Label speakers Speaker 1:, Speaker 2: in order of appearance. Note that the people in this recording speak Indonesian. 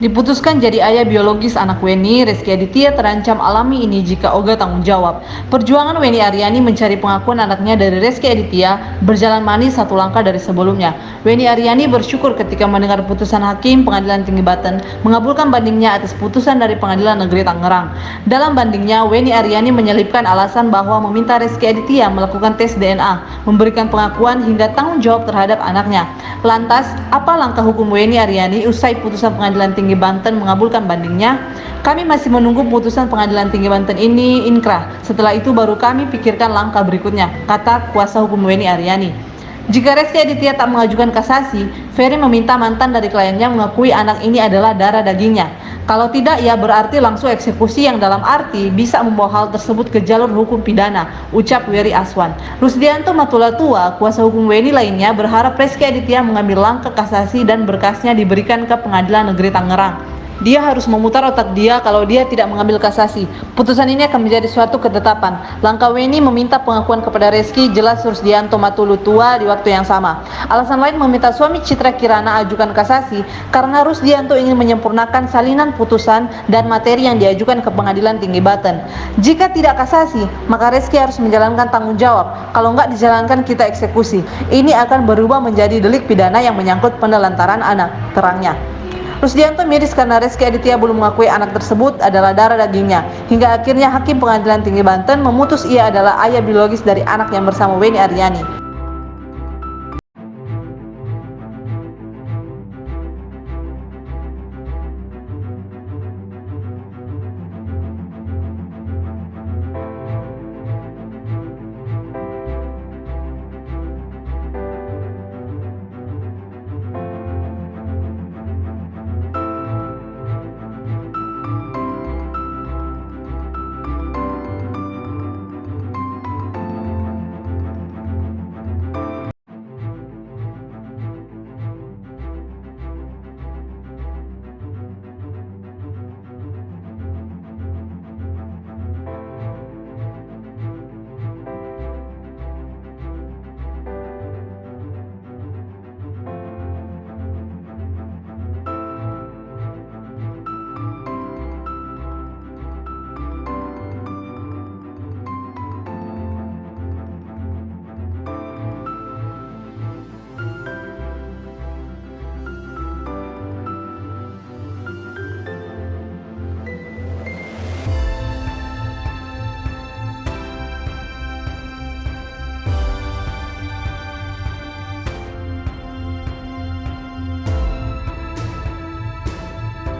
Speaker 1: Diputuskan jadi ayah biologis anak Weni, Rezky Aditya terancam alami ini jika ogah tanggung jawab. Perjuangan Weni Aryani mencari pengakuan anaknya dari Rezky Aditya berjalan manis satu langkah dari sebelumnya. Weni Aryani bersyukur ketika mendengar putusan Hakim Pengadilan Tinggi Banten mengabulkan bandingnya atas putusan dari Pengadilan Negeri Tangerang. Dalam bandingnya, Weni Aryani menyelipkan alasan bahwa meminta Rezky Aditya melakukan tes DNA, memberikan pengakuan hingga tanggung jawab terhadap anaknya. Lantas, apa langkah hukum Weni Aryani usai putusan Pengadilan Tinggi Banten mengabulkan bandingnya? Kami masih menunggu putusan Pengadilan Tinggi Banten ini inkrah. Setelah itu baru kami pikirkan langkah berikutnya, kata kuasa hukum Weni Aryani. Jika Rezky Aditya tak mengajukan kasasi, Ferry meminta mantan dari kliennya mengakui anak ini adalah darah dagingnya. Kalau tidak, ya berarti langsung eksekusi yang dalam arti bisa membawa hal tersebut ke jalur hukum pidana, ucap Wery Aswan. Rusdianto Matulatua, kuasa hukum Weni lainnya, berharap Rezky Aditya mengambil langkah kasasi dan berkasnya diberikan ke Pengadilan Negeri Tangerang. Dia harus memutar otak dia kalau dia tidak mengambil kasasi. Putusan ini akan menjadi suatu ketetapan. Langkah Weni meminta pengakuan kepada Rezky jelas Rusdianto Matulatua di waktu yang sama. Alasan lain meminta suami Citra Kirana ajukan kasasi karena Rusdianto ingin menyempurnakan salinan putusan dan materi yang diajukan ke Pengadilan Tinggi Banten. Jika tidak kasasi, maka Rezky harus menjalankan tanggung jawab. Kalau nggak dijalankan, kita eksekusi. Ini akan berubah menjadi delik pidana yang menyangkut penelantaran anak, terangnya. Rusdianto miris karena Rezky Aditya belum mengakui anak tersebut adalah darah dagingnya. Hingga akhirnya Hakim Pengadilan Tinggi Banten memutus ia adalah ayah biologis dari anak yang bersama Weni Aryani.